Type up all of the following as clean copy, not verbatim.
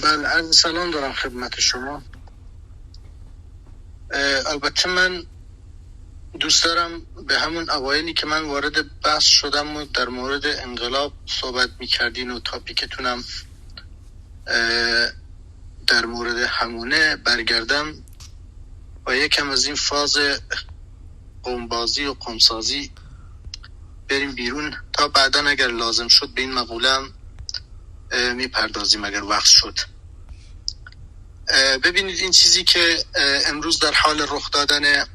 بله، عرض سلام دارم خدمت شما. البته من دوست دارم به همون اوایلی که من وارد بحث شدم و در مورد انقلاب صحبت میکردین و تاپیکتونم در مورد همونه برگردم و یکم از این فاز قومبازی و قومسازی بریم بیرون تا بعدا اگر لازم شد به این مقولم میپردازیم اگر وقت شد. ببینید این چیزی که امروز در حال رخ دادن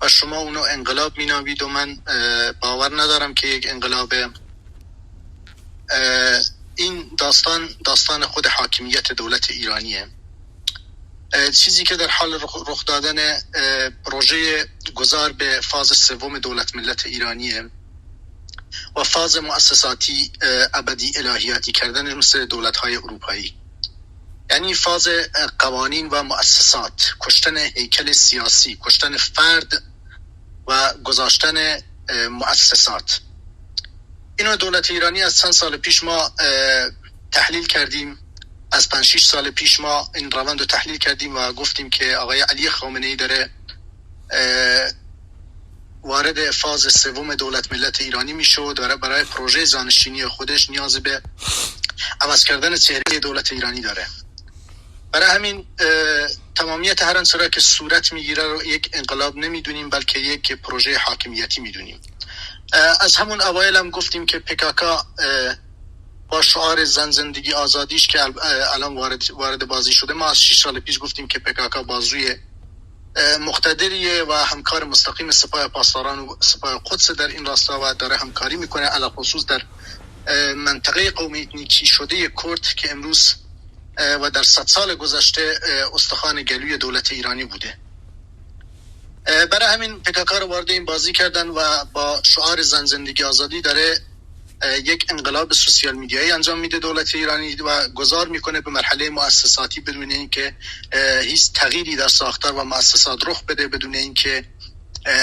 و شما اونو انقلاب مینامید و من باور ندارم که یک انقلاب، این داستان خود حاکمیت دولت ایرانیه. چیزی که در حال رخ دادن پروژه گذار به فاز سوم دولت ملت ایرانیه و فاز مؤسساتی ابدی الهیاتی کردن مثل دولت‌های اروپایی، یعنی فاز قوانین و مؤسسات، کشتن هیکل سیاسی، کشتن فرد و گذاشتن مؤسسات. اینو دولت ایرانی از چند سال پیش ما تحلیل کردیم، از 5-6 سال پیش ما این روند رو تحلیل کردیم و گفتیم که آقای علی خامنه‌ای داره وارد فاز سوم دولت ملت ایرانی میشه و داره برای پروژه زانشینی خودش نیاز به عوض کردن چهره دولت ایرانی داره. برای همین تمامیت هر آنچه را که صورت میگیره رو یک انقلاب نمیدونیم بلکه یک پروژه حاکمیتی میدونیم. از همون اوایل هم گفتیم که پکاکا با شعار زن زندگی آزادیش که الان وارد بازی شده، ما از 6 سال پیش گفتیم که پکاکا بازوی مقتدریه و همکار مستقیم سپاه پاسداران و سپاه قدس در این راستا و داره همکاری میکنه، علاوه خصوص در منطقه قومی اتنیکی شده کرد که امروز و در 100 سال گذشته استخوان گلوی دولت ایرانی بوده. برای همین پکاکا رو وارد این بازی کردن و با شعار زن زندگی آزادی داره یک انقلاب سوسیال میدیایی انجام میده دولت ایرانی و گذار میکنه به مرحله مؤسساتی بدون اینکه هیچ تغییری در ساختار و مؤسسات رخ بده، بدون اینکه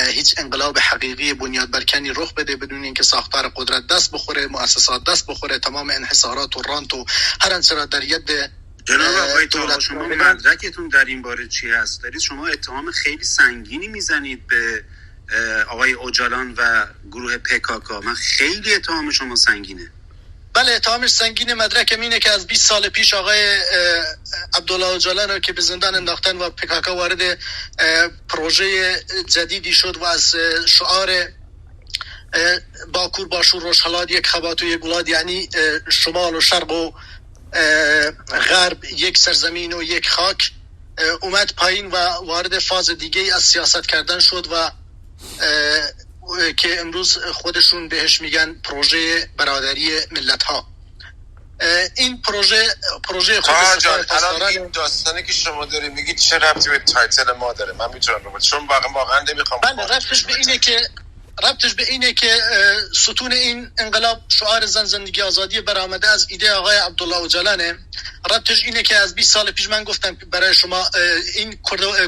هیچ انقلاب حقیقی بنیاد برکنی رخ بده، بدون اینکه ساختار قدرت دست بخوره، مؤسسات دست بخوره، تمام انحصارات و رانت و هر آنچه را در ید جناب آقای طاها، شما مدرکتون در این باره چی هست؟ دارید شما اتهام خیلی سنگینی میزنید به آقای اوجالان و گروه پکاکا. من خیلی اتهام شما سنگینه. بله، اتهامش سنگینه. مدرکم اینه که از 20 سال پیش آقای عبدالله اوجالان رو که به زندان انداختن و پکاکا وارد پروژه جدیدی شد و از شعار باکور باشور روشهلاد یک خبات و یک گلاد، یعنی شمال و شرق و غرب، یک سرزمین و یک خاک، اومد پایین و وارد فاز دیگه از سیاست کردن شد و که امروز خودشون بهش میگن پروژه برادری ملت ها. این پروژه خود الان این داستانی که شما داری میگید چه ربطی به تایتل ما داره؟ من میتونم بگم چون واقعا نمیخوام. بله، ربطش به اینه که ستون این انقلاب شعار زن زندگی آزادی برآمده از ایده آقای عبدالله اوجالانه. ربطش اینه که از 20 سال پیش من گفتم برای شما این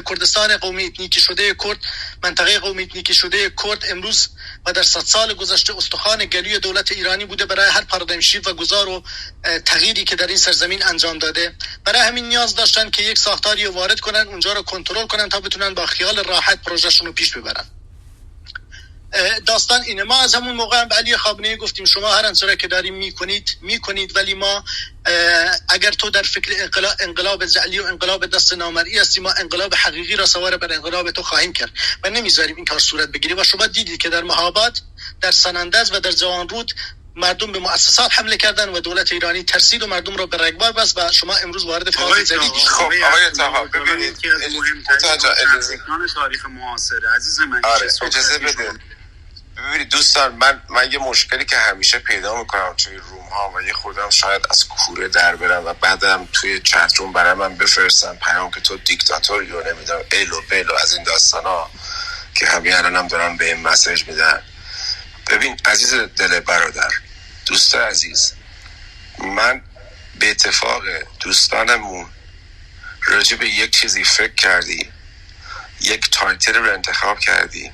کردستان قومی اتنیکی شده کرد، منطقه قومی اتنیکی شده کرد امروز و در 100 سال گذشته استخوان گلوی دولت ایرانی بوده برای هر پارادایم شیفت و گذار و تغییری که در این سرزمین انجام داده. برای همین نیاز داشتن که یک ساختاری رو وارد کنن، اونجا رو کنترل کنن تا بتونن با خیال راحت پروژهشون رو پیش ببرن. داستان اینه. ما از همون موقع هم به علی خامنه‌ای گفتیم شما هر آنچه که داریم میکنید ولی ما اگر تو در فکر انقلاب زعلی و انقلاب دست نامرئی هستی، ما انقلاب حقیقی را سوار بر انقلاب تو خواهیم کرد و نمیذاریم این کار صورت بگیره. و شما دیدید که در مهاباد، در سنندج و در جوانرود مردم به مؤسسات حمله کردن و دولت ایرانی ترسید و مردم را به رگبار بست و شما امروز وارد فاز جدیدی شدید. خب آقای طاها، ببینید که از مهمترین تاریخ معاصر عزیز من اجازه بده. ببینید دوستان، من یه مشکلی که همیشه پیدا میکنم توی روم ها و یه خودم شاید از کوره در برم و بعدم توی چت روم برای من بفرستن پیام که تو دیکتاتوری رو نمیدونم ایلو بیلو از این داستان ها که همین الان هم دارن به این مسیج میدن. ببین عزیز دل برادر، دوست عزیز، من به اتفاق دوستانمون راجع به یک چیزی فکر کردی، یک تایتل رو انتخاب کردی.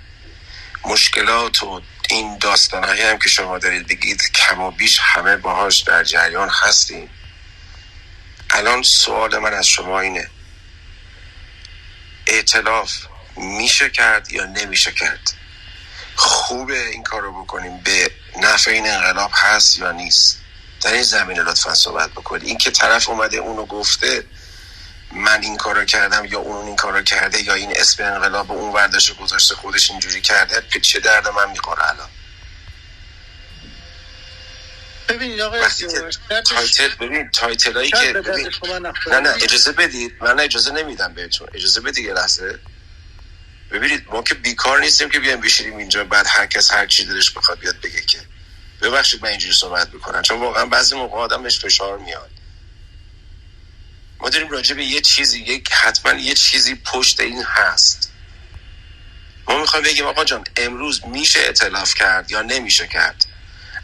مشکلات و این داستانهایی هم که شما دارید بگید کم و بیش همه باهاش در جریان هستیم. الان سوال من از شما اینه، ائتلاف میشه کرد یا نمیشه کرد؟ خوبه این کار رو بکنیم، به نفع این انقلاب هست یا نیست؟ در این زمینه لطفا صحبت بکنید. این که طرف اومده اونو گفته من این کارو کردم یا اون این کارو کرده یا این اسم انقلاب اون ورداشو گذاشته خودش اینجوری کرده، که چه درد من میخوره الان؟ ببینید آقای تایتل هایی که نه اجازه بدید، من اجازه نمیدم بهتون، اجازه بدید یه لحظه. ببینید ما که بیکار نیستیم که بیایم بشینیم اینجا بعد هر کس هر چی دلش بخواد بیاد بگه. که ببخشید من اینجوری صحبت میکنم چون واقعا بعضی موقع آدمش فشار میاد. ما داریم راجع به یه چیزی، حتما یه چیزی پشت این هست. ما میخوایم بگیم آقا جان امروز میشه ائتلاف کرد یا نمیشه کرد؟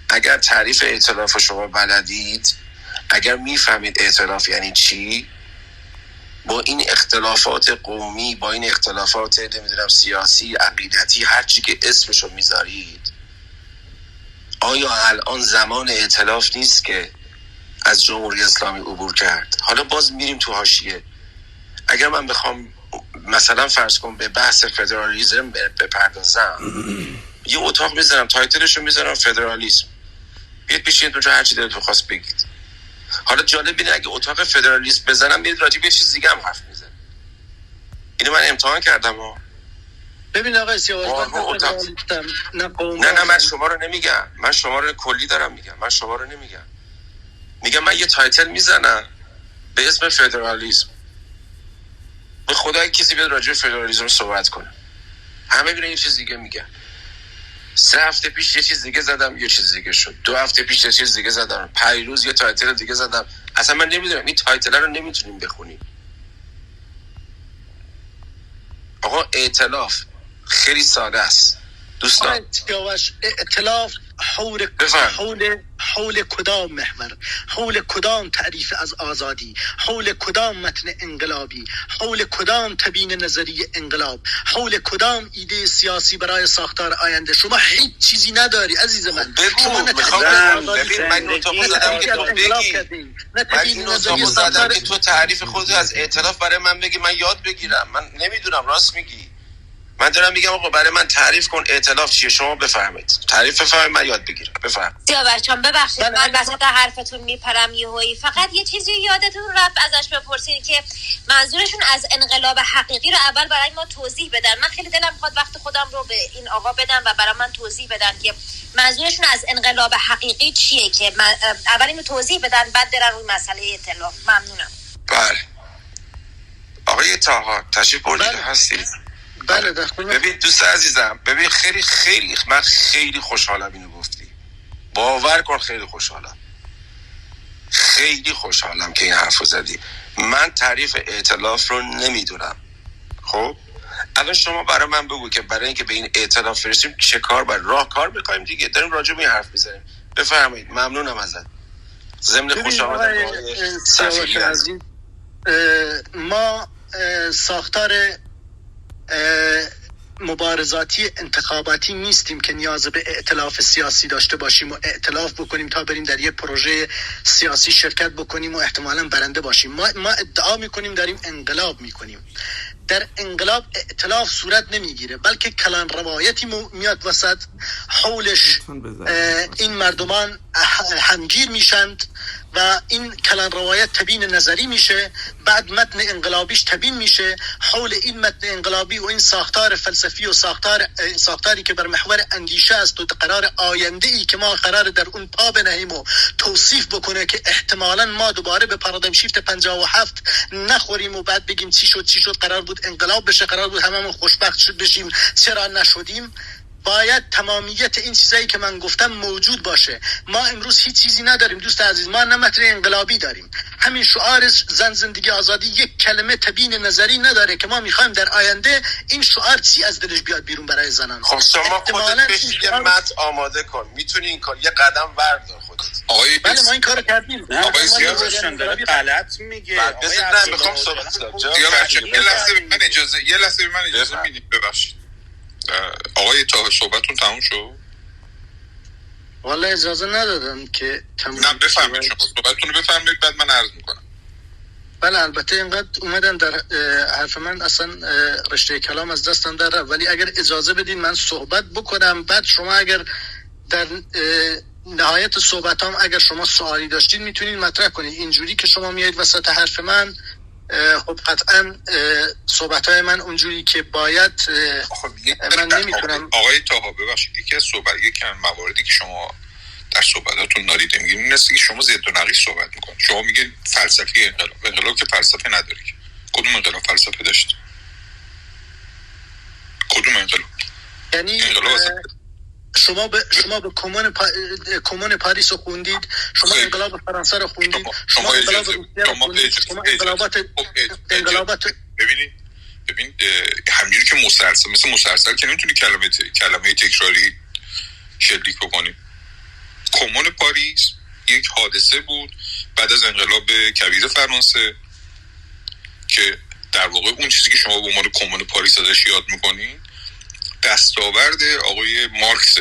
اگر تعریف ائتلاف شما بلدید، اگر میفهمید ائتلاف یعنی چی، با این اختلافات قومی، با این اختلافات نمیدونم سیاسی، عقیدتی، هر چی که اسمشو میذارید، آیا الان زمان ائتلاف نیست که از جمهوری اسلامی عبور کرد؟ حالا باز میریم تو حاشیه. اگر من بخوام مثلا فرض کنم به بحث فدرالیسم بپردازم، یه اتاق میذارم تایتلشو میذارم فدرالیسم، بیاد بشینید اونجا هر چی دلتون خواست بگید. حالا جالب اینه اگه اتاق فدرالیسم بزنم میرید راجع به چیز دیگه هم حرف میزنید. اینو من امتحان کردم ها. ببین آقای سیاوش نه من شما رو نمیگم، من شما رو کلی دارم میگم، من شما رو نمیگم. میگم من یه تایتل میزنم به اسم فدرالیسم، به خدای کسی بیاد راجع به فدرالیسم صحبت کنه، همه بیان یه چیز دیگه میگن. 3 هفته پیش یه چیز دیگه زدم یه چیز دیگه شد، 2 هفته پیش یه چیز دیگه زدم، پیروز یه تایتل دیگه زدم. اصلا من نمیدونم این تایتل رو نمیتونیم بخونیم. آقا ائتلاف خیلی ساده است دوستان. ائتلاف حول کدام محور، حول کدام تعریف از آزادی، حول کدام متن انقلابی، حول کدام تبیین نظری انقلاب، حول کدام ایده سیاسی برای ساختار آینده؟ شما هیچ چیزی نداری عزیز من. شما ببین من اتاق زدم که تو بگی، من این اتاق زدم که تو تعریف خودت از ائتلاف برای من بگی، من یاد بگیرم. من نمیدونم، راست میگی. من دارم میگم آقا برای من تعریف کن ائتلاف چیه، شما بفهمید، تعریف بفهمید، من یاد بگیرم. بفهم. سیاوش جان ببخشید من وسط حرفتون میپرم یهویی، فقط یه چیزی یادتون رفت ازش بپرسین که منظورشون از انقلاب حقیقی رو اول برای ما توضیح بدن. من خیلی دلم میخواد وقت خودم رو به این آقا بدم و برای من توضیح بدن که منظورشون از انقلاب حقیقی چیه، که اول اینو توضیح بدن بعد برن روی مسئله ائتلاف. ممنونم. بله آقای طاها تشریف بردید هستید؟ بله ببین دوست عزیزم، ببین خیلی من خیلی خوشحالم اینو گفتی، باور کن خیلی خوشحالم که این حرفو زدی. من تعریف ائتلاف رو نمیدونم. خب الان شما برای من بگو که برای اینکه به این ائتلاف برسیم چه کار باید، راهکار بکنیم دیگه. داریم راجع به این حرف میزنیم. بفرمایید. ممنونم ازت. ضمن خوش آمدید صفی عزیز. ما ساختار مبارزاتی انتخاباتی نیستیم که نیاز به ائتلاف سیاسی داشته باشیم و ائتلاف بکنیم تا بریم در یه پروژه سیاسی شرکت بکنیم و احتمالاً برنده باشیم. ما ادعا میکنیم داریم انقلاب میکنیم. در انقلاب ائتلاف صورت نمیگیره، بلکه کلان روایتی میاد وسط، حولش این مردمان همگیر میشند و این کلان روایت تبیین نظری میشه، بعد متن انقلابیش تبیین میشه. حول این متن انقلابی و این ساختار فلسفی و ساختاری که بر محور اندیشه است و قرار آینده ای که ما قرار در اون پا بنهیم و توصیف بکنه که احتمالاً ما دوباره به پارادایم شیفت 57 نخوریم و بعد بگیم چی شد، قرار بود انقلاب بشه، قرار بود هممون خوشبخت شد بشیم، چرا نشدیم. باید تمامیت این چیزایی که من گفتم موجود باشه. ما امروز هیچ چیزی نداریم دوست عزیز. ما نه متن انقلابی داریم، همین شعار زن زندگی آزادی یک کلمه تبیین نظری نداره که ما میخوایم در آینده این شعار چی از دلش بیاد بیرون برای زنان. خب شما خودت بشید متن آماده کن، میتونی این کار یه قدم بردار خودت. بله ما این کارو کردیم. آقای سیاوشان داره غلط میگه. نه میخوام صحبت کنم. یه لحظه من اجازه میدید؟ ببخشید آقای طاها صحبتتون تموم شد؟ والا اجازه ندادم که نه بفرمایید، شما صحبتتون رو بفرمایید بعد من عرض میکنم. بله البته اینقدر اومدن در حرف من اصلا رشته کلام از دستم در رفت، ولی اگر اجازه بدین من صحبت بکنم، بعد شما اگر در نهایت صحبتام اگر شما سوالی داشتین میتونین مطرح کنید. اینجوری که شما میایید وسط حرف من، خب قطعا صحبتهای من اونجوری که باید من نمیتونم. آقای طاها ببخشید، یکی از مواردی که شما در صحبتاتون نادیده میگیم این است که شما ضد و نقیض صحبت میکنید. شما میگید فلسفه انقلاب که فلسفه نداره. کدوم انقلاب فلسفه داشت؟ کدوم انقلاب؟ یعنی شما به کمون پاریس رو خوندید، شما انقلاب فرانسه رو خوندید، شما انقلاب روسیه رو خوندید، شما انقلابات ببین همجوری که مثل مسلسل که نمیتونی کلمه تکراری شلیک بکنی. کمون پاریس یک حادثه بود بعد از انقلاب کبیر فرانسه که در واقع اون چیزی که شما به عنوان کمون پاریس ازش یاد میکنین دستاورد آقای مارکس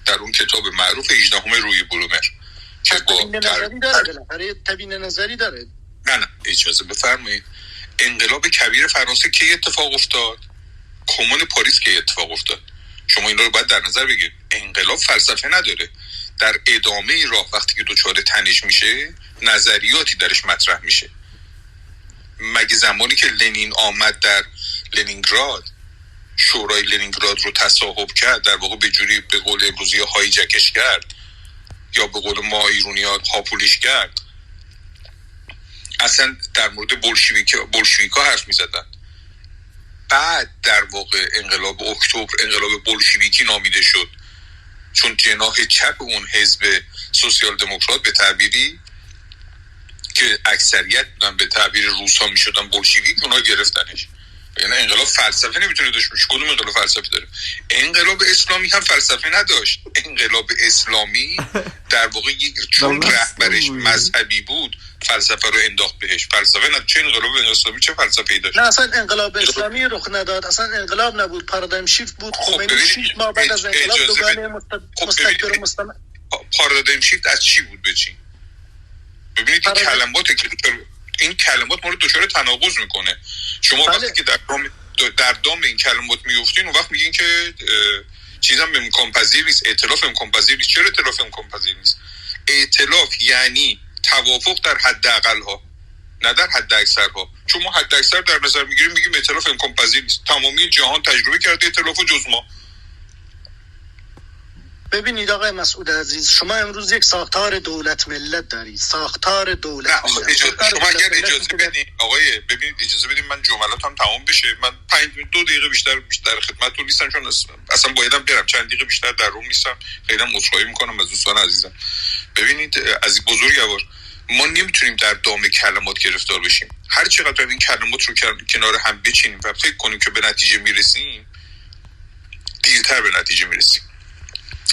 در اون کتاب معروف 18 روی برومر که تبیین نظری داره. نه اجازه بفرمایید. انقلاب کبیر فرانسه کی اتفاق افتاد؟ کمون پاریس کی اتفاق افتاد؟ شما این رو باید در نظر بگیرید. انقلاب فلسفه نداره. در ادامه راه وقتی که دچار تنش میشه نظریاتی درش مطرح میشه. مگه زمانی که لنین آمد در لنینگراد شورای لنینگراد رو تصاحب کرد، در واقع به جوری به قول امروزی هایجکش کرد یا به قول ما ایرونی‌ها هاپولیش کرد، اصلا در مورد بولشویکا حرف می‌زدن. بعد در واقع انقلاب اکتبر انقلاب بولشویکی نامیده شد، چون جناح چپ اون حزب سوسیال دموکرات به تعبیری که اکثریت بودن به تعبیر روس‌ها می‌شدن بولشویک، اونها گرفتنش. یعنی انقلاب فلسفه نمیتونه داشته باشه. کدوم انقلاب فلسفه داره؟ انقلاب اسلامی هم فلسفه نداشت. انقلاب اسلامی در واقع چون رهبرش مذهبی بود فلسفه رو انداخت بهش. فلسفه نه. چه انقلاب اسلامی چه فلسفه‌ای داشت؟ نه اصلا انقلاب اسلامی رخ نداد، اصلا انقلاب نبود، پارادایم شیفت بود. خمینی 6 ماه بعد از انقلاب دوگانه مستقر و مستمر. پارادایم شیفت از چی بود به چی؟ ببینید این کلمات ما رو دچار تناقض میکنه. شما وقتی که در دام این کلمات میافتین اون وقت میگین که چیزام امکان پذیر نیست، ائتلاف امکان پذیر نیست. چرا ائتلاف امکان پذیر نیست؟ ائتلاف یعنی توافق در حد اقل ها، نه در حد اکثر ها. چون ما حد اکثر در نظر میگیریم میگیم ائتلاف امکان پذیر نیست. تمامی جهان تجربه کرده ائتلاف جز ما. ببینید آقای مسعود عزیز، شما امروز یک ساختار دولت ملت دارید. ساختار دولت ملت. شما اگر اجازه بدین آقای، ببینید اجازه بدین من جملاتم تمام بشه. من 2 دقیقه بیشتر خدمتتون نیستم، چون اصلا بایدم برم. چند دقیقه بیشتر در روم نیستم. خیلی عذرخواهی میکنم از دوستان عزیزم. ببینید از بزرگوار ما نمیتونیم در دام کلمات گرفتار بشیم. هر چقدر این کلمات رو کنار هم بچینیم و فکر کنیم که به نتیجه میرسیم، دیرتر به نتیجه میرسیم.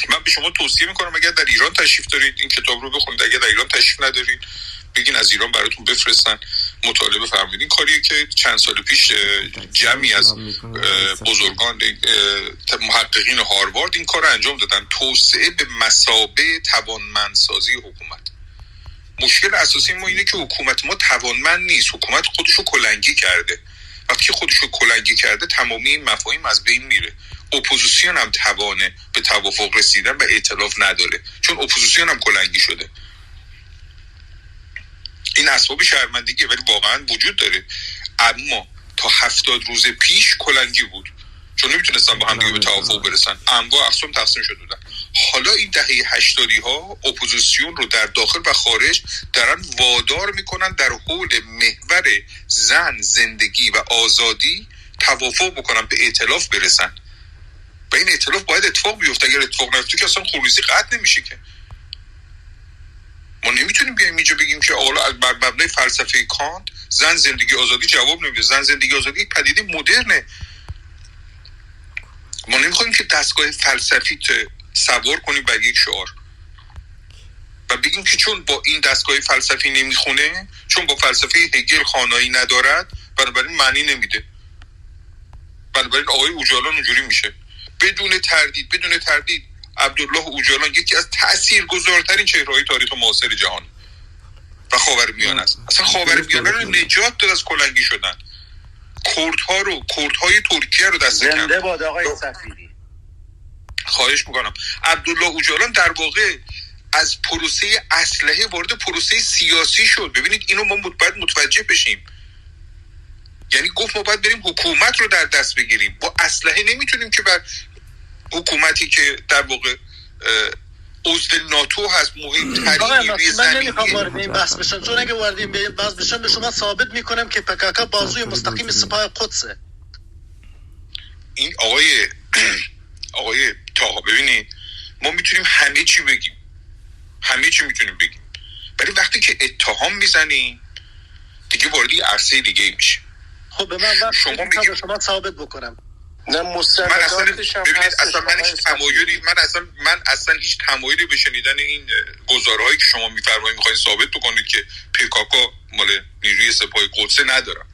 من به شما توصیه میکنم اگر در ایران تشریف دارید این کتاب رو بخونید. اگر در ایران تشریف ندارید بگین از ایران براتون بفرستن مطالعه فرمایید. این کاریه که چند سال پیش جمعی از بزرگان محققین هاروارد این کار رو انجام دادن. توسعه به مثابه توانمندسازی حکومت. مشکل اساسی ما اینه که حکومت ما توانمند نیست. حکومت خودشو کلنگی کرده. وقتی خودشو کلنگی کرده تمامی این مفاهیم از بین میره. اپوزیسیون هم توانه به توافق رسیدن و ائتلاف نداره، چون اپوزیسیون هم کلنگی شده. این اسباب شرمندگیه ولی واقعا وجود داره. اما تا 70 روز پیش کلنگی بود، چون نمیتونستن با هم دیگه به توافق برسن. انواع اقسام تقسیم شده بودن. حالا این دهه 80 ها اپوزیسیون رو در داخل و خارج دارن وادار میکنن در حول محور زن، زندگی و آزادی توافق بکنن، به ائتلاف برسن. و این ائتلاف باید اتفاق بیفته. اگر اتفاق نیفته که اصلا خونریزی قطع نمیشه. که ما نمیتونیم بیایم اینجا بگیم که آقا بر مبنای فلسفه کانت زن، زندگی، آزادی جواب نمیده. زن، زندگی، آزادی یک پدیده مدرنه. ما نمیخوایم که دستگاه فلسفی سوار کنیم بر یک شعار و بگیم که چون با این دستگاه فلسفی نمیخونه، چون با فلسفه هگل خانایی ندارد، بنابراین معنی نمیده. بنابراین آقای اوجالان اونجوری میشه. بدون تردید عبدالله اوجالان یکی از تاثیرگذارترین چهره‌های تاریخ معاصر جهان. و خاورمیانه است. اصلا خاورمیانه رو نجات داد از کلنگی شدن. کردهای ترکیه رو دست کم. زنده باد آقای سفیری. خواهش میکنم. عبدالله اوجالان در واقع از پروسه اسلحه وارد پروسه سیاسی شد. ببینید اینو ما باید متوجه بشیم. یعنی گفت ما باید بریم حکومت رو در دست بگیریم. با اسلحه نمیتونیم که بر حکومتی که در واقع عضو ناتو هست مهمترین نیروی زمینی. من نمیخوام وارد این بحث بشم، چون اگه وارد این بحث بشم به شما ثابت میکنم که پکاکا بازوی مستقیم سپاه قدسه. این آقای تاها ببینید ما میتونیم همه چی بگیم، همه چی میتونیم بگیم، ولی وقتی که اتهام میزنیم دیگه وارد یه عرصه دیگه میشه. خب به من وقت شما ثابت بکنم. نه من اصلا ببینید اصلا من اصلا هیچ تمایلی به شنیدن این گزارهایی که شما میفرمایید میخواین ثابت بکنید که پکاکا مال نیروی سپاه قدس ندارم،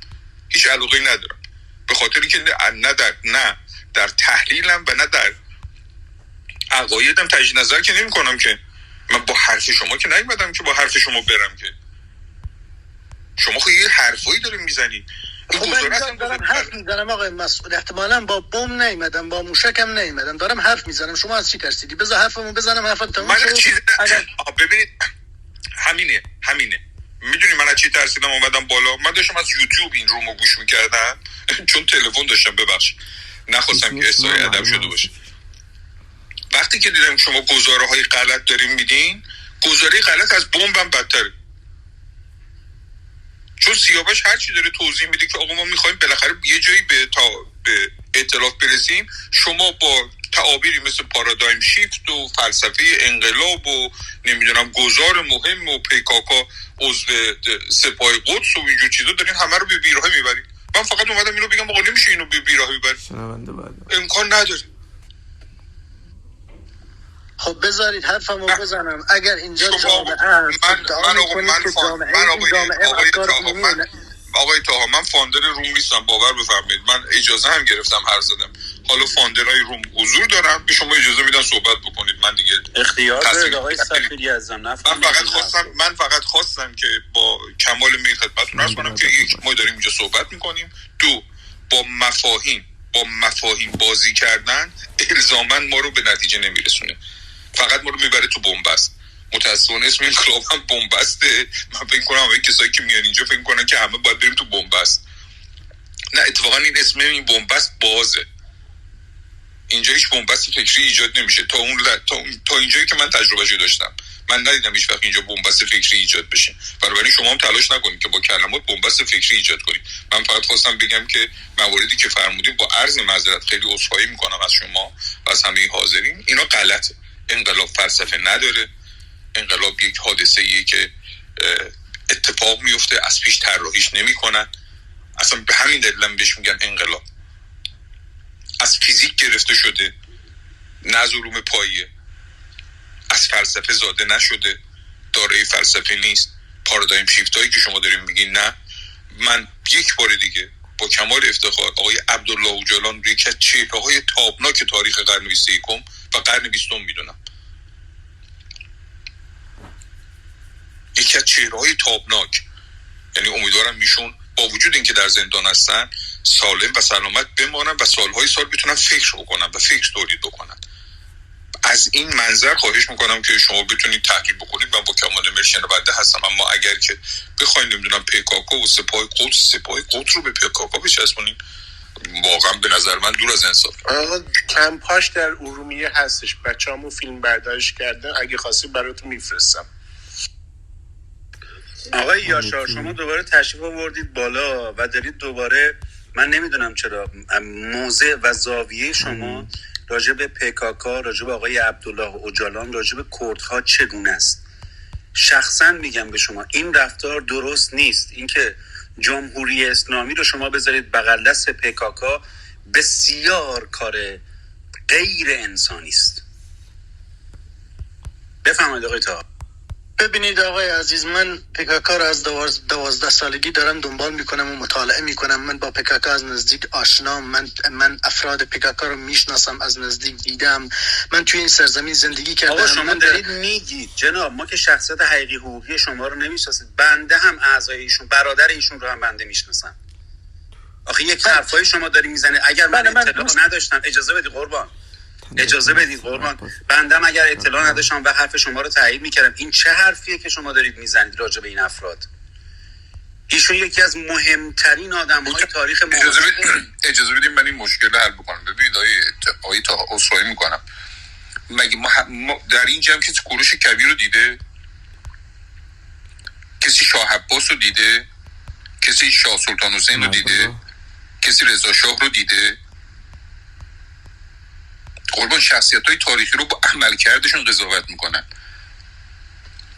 هیچ علاقه‌ای ندارم، به خاطر اینکه نه در تحلیلم و نه در عقایدم تجدید نظر که نمی‌کنم. که من با حرف شما که نیومدم که با حرف شما برم، که شما خب یه حرفایی دارین میزنید. خب من دارم حرف میزنم آقای مسئول، احتمالاً با بم نیومدم، با موشکم نیومدم، دارم حرف میزنم. شما از چی ترسیدی؟ بذار حرفمو بزنم، حرفم تموم شد. ببینید همینه. میدونی من از چی ترسیدم اومدم بالا؟ من داشتم از یوتیوب این رومو گوش میکردم چون تلفن داشتم، ببخش نخواستم که اصلاح ادب شده باشه. وقتی که دیدم شما گزاره‌های غلط دارین میدین، گزاره غلط از بمبم بدتره. چون سیاوش هر چی داره توضیح میده که آقا ما میخوایم بالاخره یه جایی به ائتلاف برسیم، شما با تعابیری مثل پارادایم شیفت و فلسفه انقلاب و نمیدونم گزار مهم و پکاکا عضو سپاه قدس و اینجور چیزا دارین همه رو به بیراهه میبرید. من فقط اومدم اینو بگم آقا نمیشه اینو به بیراهه ببرید، امکان نداره. خب بذارید حرفمو بزنم. اگر اینجا جامعه آقای تاها من فاندر روم نیستم، باور بفرمایید. من اجازه هم گرفتم حرف زدم. حالا فاندرای روم حضور دارم، به شما اجازه میدن صحبت بکنید. من دیگه اختیار دارید آقای سفیری عزیزم. من فقط خواستم که با کمال میل خدمتتون عرض کنم که یک، ما داریم اینجا صحبت میکنیم، دو، با مفاهیم بازی کردن الزاما ما رو به نتیجه نمیرسونه، فقط ما رو میبره تو بن‌بست. متاسفانه اسم این کلاب هم بن‌بسته. من فکر کنم همه کسایی که میان اینجا فکر کنن که همه باید بریم تو بن‌بست. نه، اتفاقا این اسم این بن‌بست بازه. اینجا هیچ بن‌بست فکری ایجاد نمیشه تا اینجایی که من تجربهشو داشتم. من ندیدم هیچ وقت اینجا بن‌بست فکری ایجاد بشه. بنابراین شما هم تلاش نکنید که با کلمات بن‌بست فکری ایجاد کنید. من فقط خواستم بگم که مواردی که فرمودید با عرض معذرت خیلی عذرخواهی میکنم از شما و از همه حاضرین. اینا غلطه. انقلاب فلسفه نداره. انقلاب یک حادثه‌ایه که اتفاق میفته، از پیش طراحیش نمی‌کنن. اصلا به همین دلیل هم بهش میگن انقلاب. از فیزیک گرفته شده، نه از علوم پایه، از فلسفه زاده نشده، دارای فلسفه نیست. پارادایم شیفت هایی که شما دارین میگین نه. من یک بار دیگه با کمال افتخار آقای عبدالله اوجالان رو یکی از چهره‌های تابناک تاریخ قرن 21 و قرن 20 میدونم. یکی از چهره‌های تابناک. یعنی امیدوارم ایشون با وجود اینکه در زندان هستن سالم و سلامت بمانن و سالهای سال بتونن فکر بکنن و فکر تولید بکنن. از این منظر خواهش میکنم که شما بتونید تحلیل بکنید. من با کمال میل شنونده هستم، اما اگر که بخواید نمیدونم پکاکا و سپاه قدس رو به پکاکا بچسبونید، واقعا به نظر من دور از انصاف. کمپاش در ارومیه هستش، بچه‌هامو فیلم برداشت کردن، اگه خواستی براتون میفرستم. آقای یاشار شما دوباره تشریف آوردید بالا و دارید دوباره، من نمیدونم چرا موضع و زاویه شما راجع به پکاکا، راجع به آقای عبدالله اوجالان، راجع به کردها چگونه است. شخصا میگم به شما این رفتار درست نیست. اینکه جمهوری اسلامی رو شما بذارید بغل دست پکاکا بسیار کار غیر انسانی است. بفرمایید آقای طاها. ببینید آقای عزیز، من پکاکا را از 12 سالگی دارم دنبال میکنم و مطالعه میکنم. من با پکاکا از نزدیک آشنام. من افراد پکاکا رو میشناسم، از نزدیک دیدم. من توی این سرزمین زندگی کردم. آقا شما دارید میگید جناب ما که شخصیت حقیقی حقوقی شما رو نمیشناسید. بنده هم اعضای ایشون، برادر ایشون رو هم بنده میشناسم. آخه یک حرفای شما داری میزنه. اگر من اطلاع نداشتم، اجازه بدید قربان، اجازه بدید قربان، بندم اگر اطلاع نداشتم و حرف شما رو تایید میکردم. این چه حرفیه که شما دارید میزنید راجع به این افراد؟ ایشون یکی از مهمترین آدم‌های تاریخ اجازه بدید من این مشکل رو حل بکنم. ببینید آقای تا اصراری میکنم، مگه ما در این جمع کسی کوروش کبیر رو دیده؟ کسی شاه عباس رو دیده؟ کسی شاه سلطان حسین رو دیده؟ کسی رضا شاه رو دیده؟ قربان شخصیت‌های تاریخی رو با عملکردشون قضاوت میکنن.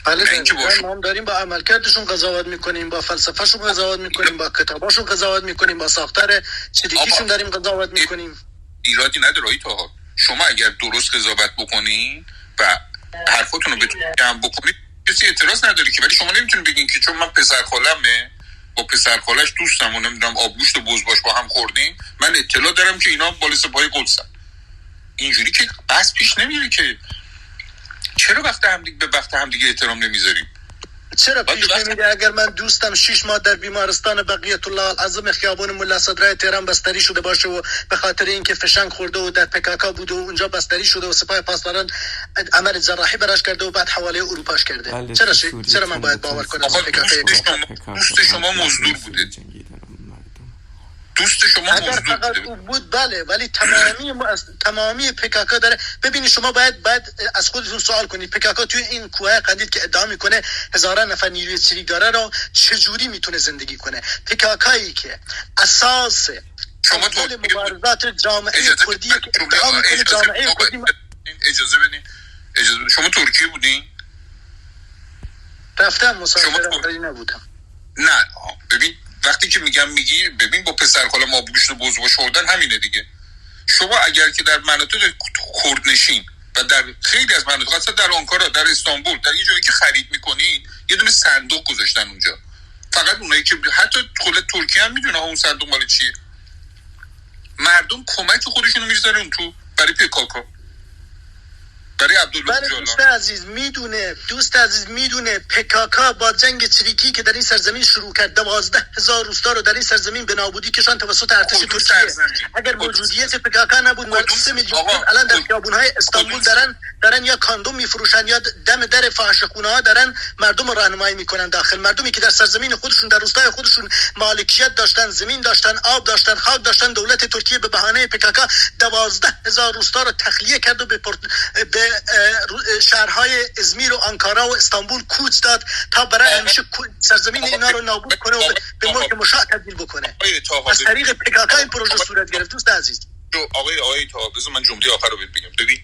بله ما داریم با عملکردشون قضاوت میکنیم، با فلسفه‌شون قضاوت میکنیم، با کتاباشون قضاوت میکنیم، با ساختار چریکیشون داریم قضاوت میکنیم. ایرادی نداره آقای طاها. شما اگر درست قضاوت بکنین و حرفاتون رو بتونید جمع بکنید کسی اعتراض نداره که، ولی شما نمیتونید بگین که چون من پسر خالمه با پسر خالش دوستم و نمیدونم آبگوشت و بزباش با هم خوردیم من اطلاع دارم که اینا بالا سپاه قدسن. اینجوری که بس پیش نمیره که. چرا به وقت همدیگه احترام نمیذاریم؟ چرا پیش نمیره؟ اگر من دوستم 6 ماه در بیمارستان بقیت الله العظم خیابان ملا صدرای تهران بستری شده باشه و به خاطر اینکه فشنگ خورده و در پکاکا بوده و اونجا بستری شده و سپاه پاسداران عمل جراحی براش کرده و بعد حواله اروپاش کرده، چرا من باید باور کنم دوست شما مزدور بوده؟ دوست شما اگر فقط او بود بله، ولی تمامی پکاکا داره. ببینید شما باید از خودتون سوال کنید پکاکا توی این کوه قندیل که ادعا میکنه هزاران نفر نیروی چریک داره رو چجوری میتونه زندگی کنه؟ پکاکایی که اساس شما مبارزات جامعه کردی که ادعا میکنه جامعه کردی. اجازه بدین شما ترکیه بودین؟ رفتم مسافرم ولی نبودم. نه ببین وقتی که میگی ببین با پسر خاله ما گوشت و بزباش خوردن همینه دیگه. شما اگر که در مناطق کردنشین و در خیلی از مناطق اصلا در آنکارا، در استانبول، در یه جایی که خرید میکنین یه دونه صندوق گذاشتن اونجا، فقط اونایی که حتی خود ترکیه هم میدونه اون صندوق مال چیه. مردم کمک خودشونو میذارن اون تو برای پکاکا، برای عبدالله جلال. دوست عزیز میدونه پکاکا با جنگ چریکی که در این سرزمین شروع کرد 12,000 روستا رو در این سرزمین به نابودی کشان توسط ارتش ترکیه. اگر موجودیت پکاکا نبود مردم 3 میلیون الان در خیابون‌های استانبول دارن یا کاندوم میفروشن یا دم در فاحشه‌خونه‌ها دارن مردم رو راهنمایی میکنن داخل. مردمی که در سرزمین خودشون در روستای خودشون مالکیت داشتن، زمین داشتن، آب داشتن، خاک داشتن، دولت ترکیه به بهانه پکاکا 12,000 روستا رو تخلیه کرد و به شهرهای ازمیر و آنکارا و استانبول کوچ داد تا برای همیشه سرزمین اینا رو نابود کنه و به ملک مشاع تبدیل بکنه. از طریق پکاکا این پروژه صورت گرفت. دوست عزیز آقای طاها بذار من جمله آخر رو بگم. ببین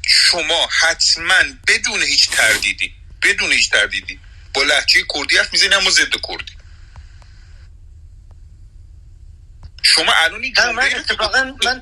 شما حتما بدون هیچ تردیدی با لهجه کردی حرف میزنید اما ضد کردی. شما الان این من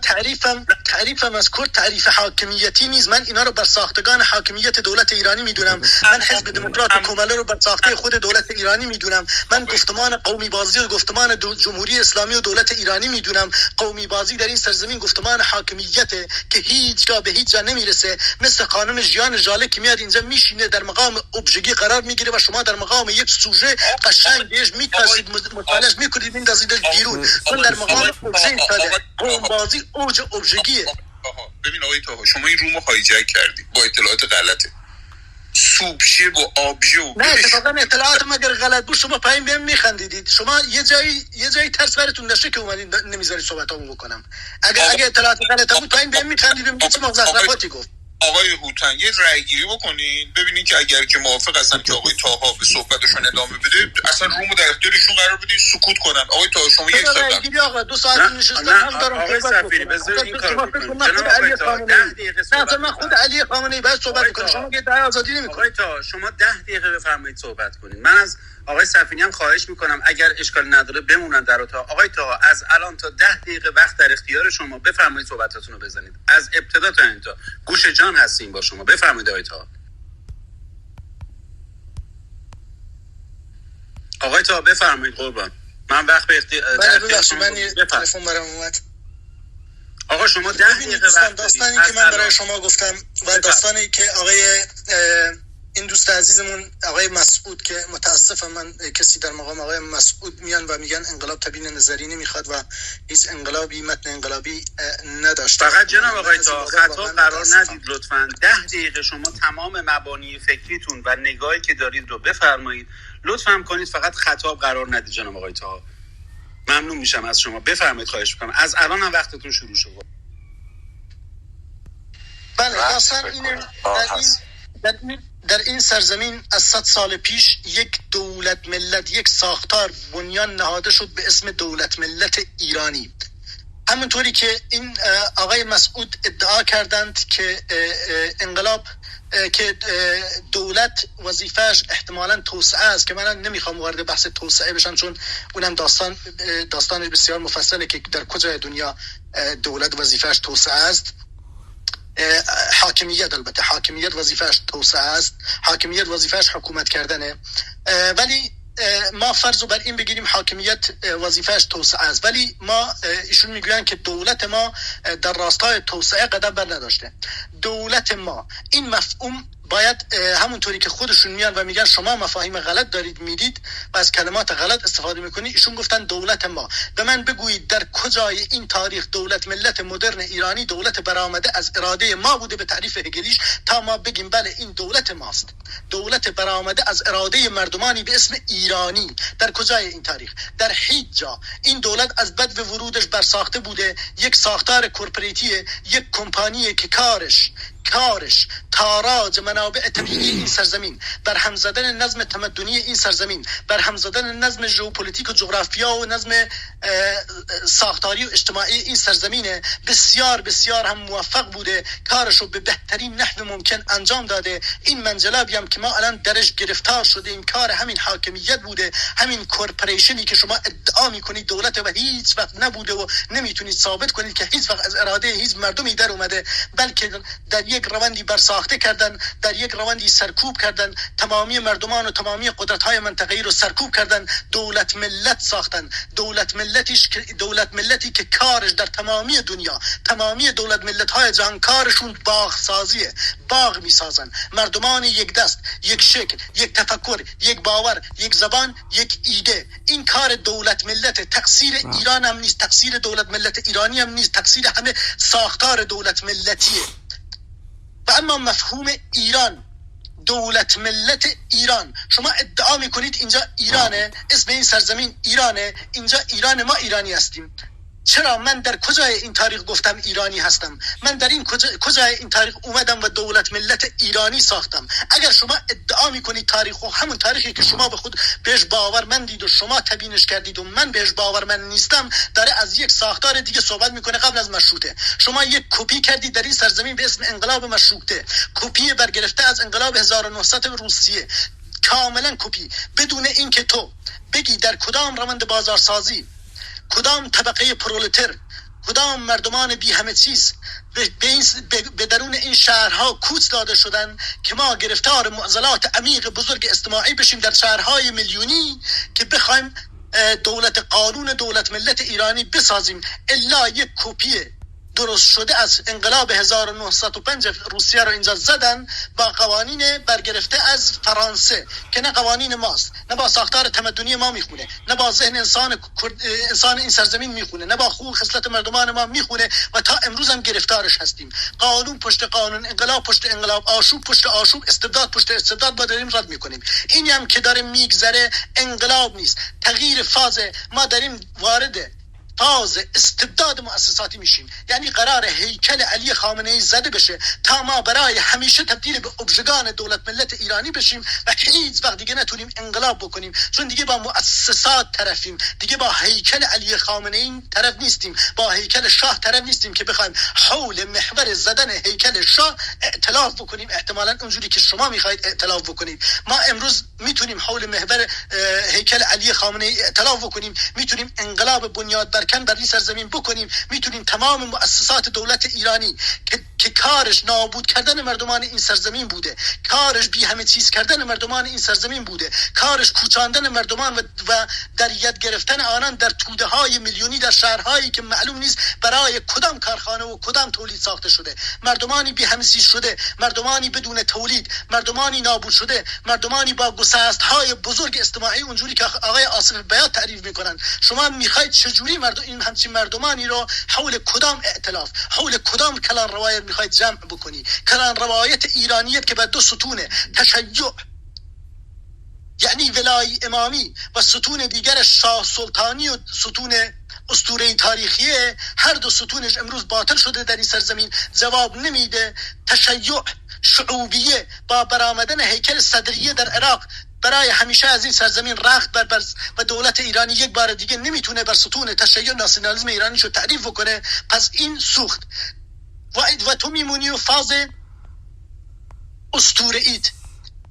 تعریفم از کرد تعریف حاکمیتی نیست. من اینا رو بر ساختگان حاکمیت دولت ایرانی میدونم. من حزب دموکرات و کماله رو بر ساخته خود دولت ایرانی میدونم. من گفتمان قومی بازی و گفتمان جمهوری اسلامی و دولت ایرانی میدونم. قومی بازی در این سرزمین گفتمان حاکمیته که هیچگاه به هیچ جا نمیرسه. مثل قانون ژیان ژاله که میاد اینجا میشینه در مقام ابژگی قرار میگیره و شما در مقام یک سوژه قشنگ بهش میتازید مطالعه میکنید میندازیدش بیرون. من در مقام بازی اوج ابژگیه. ببین آقای طاها شما این رومو هایجک کردی با اطلاعات غلطه. سوبشه و آبژو نه اتفاقا اطلاعات مگر غلط بود شما پایین بهم میخندیدید. شما یه جایی ترس براتون نشه که اومدید نمیذاری صحبتامو بکنم. اگه اطلاعات غلط بود پایین بهم میخندیدیم که چه مغزافاتی گفت. آقای هوتن یه رأی گیری بکنین ببینین که اگر که موافق هستن که آقای طاها به صحبتشون ادامه بده اصلا رومو در اختیارشون قرار بدین سکوت کنن. آقای طاها شما یک ساعت رأی گیری آقا 2 ساعت نشستم هم دارم آقای سفیری بذار این کارو بکنم. من خود علی خامنه‌ای باید صحبت کنم. شما که ادعای آزادی نمی‌کنید. آقای طاها شما 10 دقیقه بفرمایید صحبت کنید. من از آقای صفینی هم خواهش میکنم اگر اشکال نداره بمونن در اتاق. آقای طاها از الان تا 10 دقیقه وقت در اختیار شما، بفرمایید صحبتاتون رو بزنید از ابتدا تا انتها. گوش جان هستیم با شما، بفرمایید آقای طاها. آقای تا بفرمایید قربان. من وقت به من یه تلفن برام اومد. آقا شما 10 دقیقه وقت داستانی که من برای شما گفتم و داستانی که آقای این دوست عزیزمون آقای مسعود که متاسفم من کسی در مقام آقای مسعود میان و میگن انقلاب تبیین نظری نمیخواد و هیچ انقلابی متن انقلابی نداشت. فقط جناب آقای تا خطا قرار ندید لطفاً. 10 دقیقه شما تمام مبانی فکریتون و نگاهی که دارید رو بفرمایید. لطفاً کنید فقط خطاب قرار ندید جناب آقای تا. ممنون میشم از شما. بفرمایید خواهش میکنم. از الان هم وقتتون شروع شد. بله داستان اینه در این سرزمین از 100 سال پیش یک دولت ملت، یک ساختار بنیان نهاده شد به اسم دولت ملت ایرانی. همونطوری که این آقای مسعود ادعا کردند که انقلاب که دولت وظیفهش احتمالاً توسعه است، که من نمیخوام وارد بحث توسعه بشم چون اونم داستان بسیار مفصله که در کجای دنیا دولت وظیفهش توسعه است. حاکمیت، البته حاکمیت وظیفهش توسعه است، حاکمیت وظیفهش حکومت کردنه، ولی ما فرض رو بر این بگیریم حاکمیت وظیفهش توسعه است، ولی ما ایشون میگویند که دولت ما در راستای توسعه قدم بر نداشته. دولت ما این مفهوم باید همونطوری که خودشون میان و میگن شما مفاهیم غلط دارید میدید و از کلمات غلط استفاده میکنید، ایشون گفتن دولت ما. به من بگویید در کجای این تاریخ دولت ملت مدرن ایرانی دولت برآمده از اراده ما بوده به تعریف هگلیش تا ما بگیم بله این دولت ماست، دولت برآمده از اراده مردمانی به اسم ایرانی؟ در کجای این تاریخ؟ در هیچ جا. این دولت از بد و ورودش برساخته بوده یک ساختار کورپوریتیه، یک کمپانی که کارش تاراج منابع طبیعی این سرزمین، برهم زدن نظم تمدنی این سرزمین، برهم زدن نظم ژئوپلیتیک و جغرافیا و نظم ساختاری و اجتماعی این سرزمینه. بسیار بسیار هم موفق بوده، کارشو به بهترین نحو ممکن انجام داده. این منجلابی هم که ما الان درش گرفتار شده این کار همین حاکمیت بوده، همین کورپوریشنی که شما ادعا میکنید دولت و هیچ وقت نبوده و نمیتونید ثابت کنید که هیچ وقت از اراده هیچ مردمی در اومده، بلکه در یک روندی برساخته کردن، در یک روندی سرکوب کردن، تمامی مردمان و تمامی قدرت‌های منطقه‌ای رو سرکوب کردن، دولت ملت ساختن. دولت ملتی که کارش در تمامی دنیا، تمامی دولت ملت‌های جهان کارشون باغ سازیه، باغ میسازن، مردمان یک دست، یک شکل، یک تفکر، یک باور، یک زبان، یک ایده. این کار دولت ملت، تقصیر ایران هم نیست، تقصیر دولت ملت ایرانی هم نیست، تقصیر همه ساختار دولت ملتیه. و اما مفهوم ایران، دولت ملت ایران، شما ادعا میکنید اینجا ایرانه، اسم این سرزمین ایرانه، اینجا ایران، ما ایرانی هستیم. چرا من در کجای این تاریخ گفتم ایرانی هستم؟ من در این کجای این تاریخ اومدم و دولت ملت ایرانی ساختم؟ اگر شما ادعا میکنید تاریخ و همون تاریخی که شما به خود بهش باورمندید و شما تبیینش کردید و من بهش باورمند نیستم، داره از یک ساختار دیگه صحبت میکنه قبل از مشروطه. شما یک کپی کردید در این سرزمین به اسم انقلاب مشروطه، کپی برگرفته از انقلاب 1900 روسیه، کاملا کپی، بدون اینکه تو بگی در کدام روند بازارسازی کدام طبقه پرولتر، کدام مردمان بی همه چیز به درون این شهرها کوچ داده شدن که ما گرفتار معضلات عمیق بزرگ اجتماعی بشیم در شهرهای میلیونی که بخوایم دولت قانون دولت ملت ایرانی بسازیم. الا یک کپی درست شده از انقلاب 1905 روسیه رو اینجا زدن با قوانین برگرفته از فرانسه که نه قوانین ماست، نه با ساختار تمدنی ما میخونه، نه با ذهن انسان این سرزمین میخونه، نه با خوب خصلت مردمان ما میخونه و تا امروز هم گرفتارش هستیم. قانون پشت قانون، انقلاب پشت انقلاب، آشوب پشت آشوب، استبداد پشت استبداد با داریم رد میکنیم. اینی هم که داره میگذره انقلاب نیست، تغییر فاز. ما داریم وارد فاز استبداد مؤسساتی میشیم، یعنی قرار هیکل علی خامنه ای زده بشه تا ما برای همیشه تبدیل به ابژگان دولت ملت ایرانی بشیم و هیچ وقت دیگه نتونیم انقلاب بکنیم، چون دیگه با مؤسسات طرفیم، دیگه با هیکل علی خامنه ای طرف نیستیم، با هیکل شاه طرف نیستیم که بخوایم حول محور زدن هیکل شاه ائتلاف بکنیم، احتمالاً اونجوری که شما میخواید ائتلاف بکنید. ما امروز میتونیم حول محور هیکل علی خامنه ای ائتلاف بکنیم، میتونیم انقلاب بنیاد بر این سرزمین بکنیم، میتونیم تمام مؤسسات دولت ایرانی که که کارش نابود کردن مردمان این سرزمین بوده، کارش بی همه چیز کردن مردمان این سرزمین بوده، کارش کوچاندن مردمان و در ید گرفتن آنان در توده های میلیونی در شهرهایی که معلوم نیست برای کدام کارخانه و کدام تولید ساخته شده. مردمانی بی همه چیز شده، مردمانی بدون تولید، مردمانی نابود شده، مردمانی با گسست‌های بزرگ اجتماعی اونجوری که آقای آصف بیات تعریف میکنن. شما میخواید چجوری این همچین مردمانی رو حول کدام ائتلاف، حول کدام کلان روایت میخواید جمع بکنی؟ کلان روایت ایرانیت که به دو ستونه، تشیع یعنی ولای امامی و ستون دیگر شاه سلطانی و ستون اسطوره تاریخیه، هر دو ستونش امروز باطل شده در این سرزمین، جواب نمیده. تشیع شعوبیه با برآمدن هیکل صدریه در عراق برای همیشه از این سرزمین رخت بر و دولت ایرانی یک بار دیگه نمیتونه بر ستون تشیع ناسیونالیسم ایرانی شو تعریف کنه. پس این سوخت و تو میمونی و فاز اسطوره ایت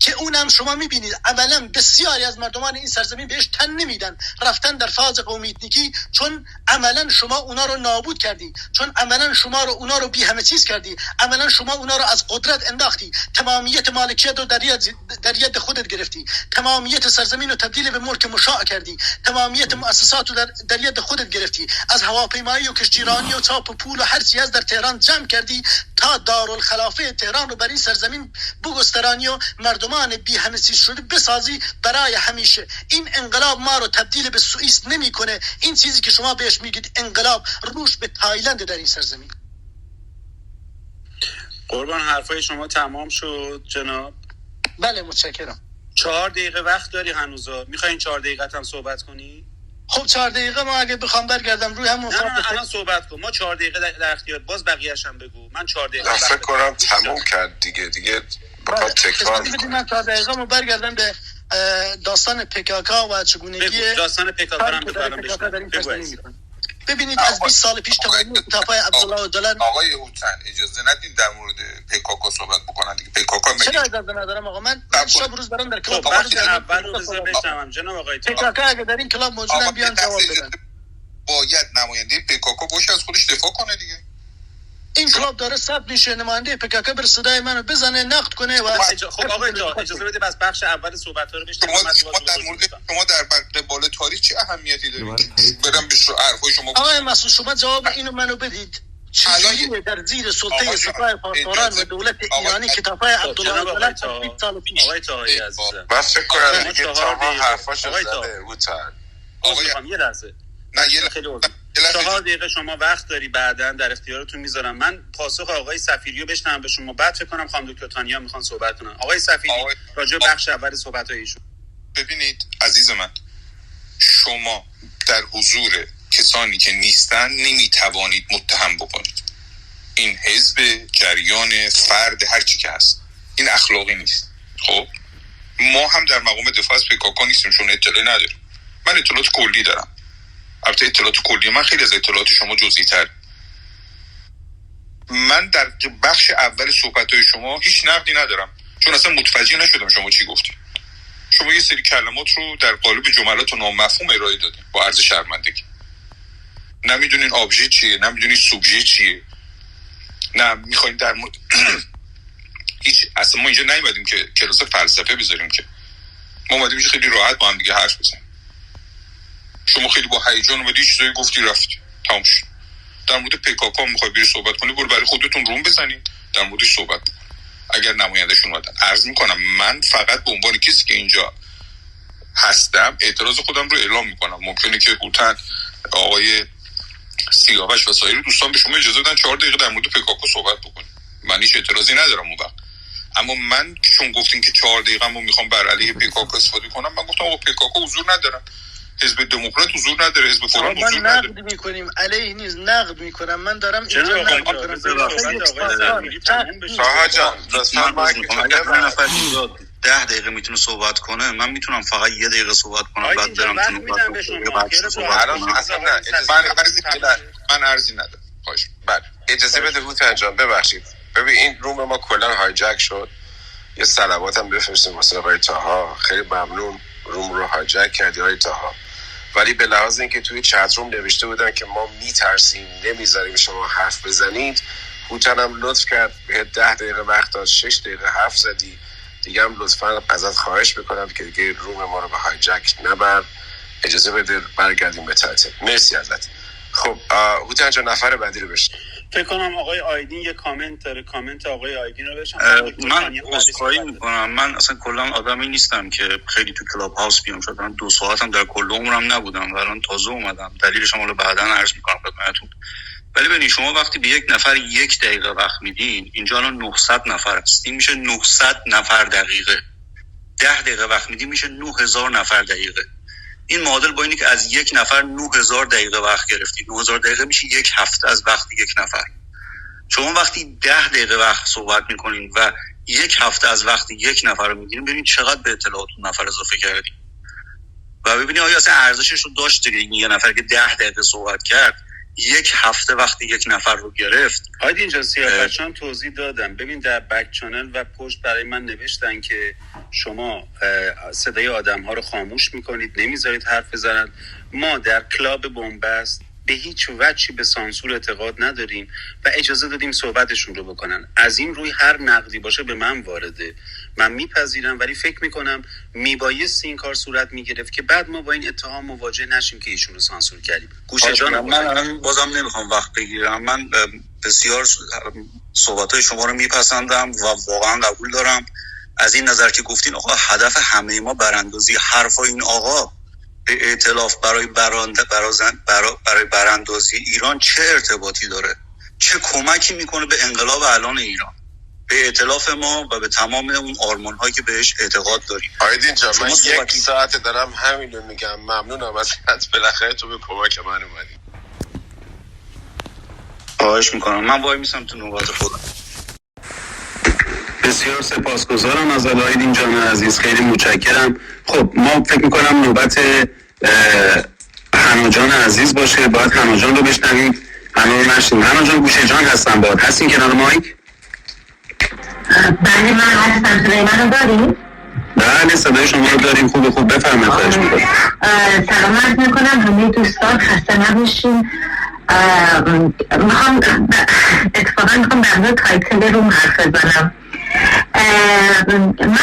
که اونم شما میبینید عملا بسیاری از مردمان این سرزمین بهش تن نمیدن، رفتن در فاز قومی اتنیکی، چون عملا شما اونا رو نابود کردی، چون عملا شما رو اونا رو بی همه چیز کردی، عملا شما اونا رو از قدرت انداختی، تمامیت مالکیت رو در ید خودت گرفتی، تمامیت سرزمین رو تبدیل به ملک مشاع کردی، تمامیت مؤسسات رو در ید خودت گرفتی، از هواپیمایی و کشتیرانی و چاپ و پول و هر چیز در تهران جمع کردی تا دارالخلافه تهران رو بر این سرزمین بگسترانی و مردمان بی همه چیز شده بسازی برای همیشه. این انقلاب ما رو تبدیل به سوئیس نمیکنه. این چیزی که شما بهش میگید انقلاب، روش به تایلند در این سرزمین. قربان حرفای شما تمام شد جناب. بله متشکرم. 4 دقیقه وقت داری هنوزا، میخواین 4 دقیقه هم صحبت کنی؟ خب 4 دقیقه ما اگه بخوام برگردم روی همون نه الان صحبت کن. ما 4 دقیقه در اختیار، باز بقیه‌اش هم بگو. من 4 دقیقه فکر کنم تموم کرد دیگه بخواد تکرار کنم. من 4 دقیقه ما برگردم به داستان پکاکا و چگونگی داستان پکاکا هم بگو. ببینید از 20 سال پیش تمامی اتفاقای عبدالله عدلان. آقای هوتن اجازه ندید در مورد پکاکا صحبت بکنن دیگه. پکاکا چرا اجازه ندارم آقا؟ من شب روز دارم در کلاب اول رو بذار بشنوم جناب آقای پکاکا اگه در این کلاب موجودن بیان جواب بدن. باید نماینده پکاکا باشه از خودش دفاع کنه دیگه. این کلاب داره ثبت میشه، نماینده پکاکا بر صدای منو بزنه نقد کنه و خب آقای اجازه بده بس بخش اول صحبت‌ها رو بشنویم. شما در قبال تاریخ چه اهمیتی دارید؟ برم به حرفای شما. آقای مسعود شما جواب اینو منو بدید. چجوری در زیر سلطه سپاه پاسداران و دولت ایرانی کتابای عبدالله عدلان 20 سال پیش. آقای طاهری عزیزم بس فکر کنم دیگه تاها حرفاشو زده هوتن. آقای یه لحظه. خیلی 4 دقیقه شما وقت داری، بعداً در اختیارتون میذارم. من پاسخ آقای صفیری رو بشنوم به شما، بعد فکر کنم خانم دکتر تانیا میخوان صحبت کنن. آقای صفیری راجع به بخش اول صحبت‌های ایشون. ببینید عزیز من، شما در حضور کسانی که نیستن نمیتوانید متهم بکنید. این حزب، جریان، فرد، هر چی که هست، این اخلاقی نیست. خب ما هم در مقام دفاع از پکاکا نیستیم چون اطلاعی نداریم. من اطلاعات کلی دارم. البته اطلاعات کلی من خیلی از اطلاعات شما جزئی تر. من در بخش اول صحبت‌های شما هیچ نقدی ندارم چون اصلا متوجه نشدم شما چی گفتید. شما یه سری کلمات رو در قالب جملات نامفهوم ارائه دادید با عرض شرمندگی. نمیدونین ابژه چیه، نمیدونین سوبژه چیه، نه میخواین در مورد هیچ. اصلا ما اینجا نیومدیم که کلاس فلسفه بذاریم، که ما اومدیم خیلی راحت با هم دیگه حرف بزنیم. شما خیلی با هیجان اومدی چیزایی گفتی رفتی تموم شد. در مورد پکاکا میخوای بری صحبت کنی، برو برای خودتون روم بزنید در موردش صحبت بکن. اگر نمایندهشون اومدن عرض میکنم من فقط به عنوان کسی که اینجا هستم اعتراض خودم رو اعلام میکنم. ممکنه که هوتن، آقای سیاوش و سایر دوستان به شما اجازه بدن 4 دقیقه در مورد پکاکا صحبت بکنیم. من هیچ اعتراضی ندارم اون وقت. اما من چون گفتین که 4 دقیقه رو میخوام بر علیه پکاکا استفاده کنم، من گفتم پکاکا حضور ندارن، حزب دموکرات حضور نداره، حزب فلان حضور نداره. نقد میکنیم علیه نیست، نقد میکنم. من دارم اینجا نقد میکنم. ساها جان لطفاً اگر 10 دقیقه میتونه صحبت کنه، من میتونم فقط 1 دقیقه صحبت کنم بعد برم تو من ارزی ندارم. بله اجازه بده هوتن جان. ببخشید ببین این روم ما کلا هایجک شد. یه صلوات هم بفرستیم واسه آقای طاها. خیلی ممنون روم رو هایجک کردی آقای طاها. ولی به لحاظ اینکه توی چت روم نوشته بودن که ما میترسیم نمیذاریم شما حرف بزنید، هوتنم لطف کرد به 10 دقیقه وقت داد، 6 دقیقه حرف زدی دیگه. هم لطفا ازت خواهش میکنم که دیگه روم ما رو به هایجک نبر، اجازه بده برگردیم به تعطیل. مرسی ازت. خب هوتن جان نفر بعدی رو بشن. فکر کنم آقای آیدین یه کامنت داره، کامنت آقای آیدین رو بشن. من عذرخواهی میکنم، من اصلا کلا آدمی نیستم که خیلی تو کلاب هاوس بیام، شدم 2 ساعتم در کل عمرم نبودم و الان تازه اومدم، دلیلش هم بعدا عرض میکنم خدمتتون. ولی ببینید شما وقتی به یک نفر 1 دقیقه وقت میدین، اینجا الان 900 نفر هستیم، میشه 900 نفر دقیقه. 10 دقیقه وقت میدین میشه 9000 نفر دقیقه. این معادل با اینی که از 1 نفر 9000 دقیقه وقت گرفتید، 9000 دقیقه میشه 1 هفته از وقت 1 نفر. شما وقتی 10 دقیقه وقت صحبت میکنین و 1 هفته از وقت 1 نفر رو میگیرین، ببینید چقدر به اطلاعاتون نفر اضافه کردین و ببینید آیا اصلا ارزشش رو داشت دیگه. یه نفر که 10 دقیقه صحبت کرد 1 هفته وقتی 1 نفر رو گرفت. آید اینجا سیافتشان توضیح دادم. ببین در بک چنل و پشت برای من نوشتن که شما صدای آدم ها رو خاموش میکنید، نمیذارید حرف بزنن. ما در کلاب بنبست به هیچ وجهی به سانسور اعتقاد نداریم و اجازه دادیم صحبتشون رو بکنن. از این روی هر نقدی باشه به من وارده، من میپذیرم، ولی فکر میکنم میبایست این کار صورت میگرفت که بعد ما با این اتهام مواجه نشیم که ایشون رو سانسور کردیم. گوشه جانم. من بازم نمیخوام وقت بگیرم. من بسیار صحبت‌های شما رو میپسندم و واقعا قبول دارم. از این نظر که گفتین آقا هدف همه ما براندازی، حرفای این آقا به ائتلاف برای براندازی ایران چه ارتباطی داره؟ چه کمکی میکنه به انقلاب الان ایران، به ائتلاف ما و به تمام اون آرمان‌هایی که بهش اعتقاد داریم؟ آیدین جان من 1 ساعت دارم همین رو میگم. ممنونم ازت، بالاخره تو به کمک من اومدی. خواهش میکنم. من وای میسم تو نوبت خودم. بسیار سپاسگزارم از آیدین جان عزیز، خیلی متشکرم. خب ما فکر میکنم نوبت حنا جان عزیز باشه. باید حنا جان رو بشنویم. حنا رو نشنیم. حنا جان گوشه جان هستن، باید هستین کنار مایک؟ بله من هستم. صدای منو داریم؟ بله صدای شما رو داریم. خوب بفرمایید. خواهش میکنم. سلام عرض میکنم همه دوستان، خسته نباشین. اتفاقا میخوام در مورد تایتل روم حرف بزنم. من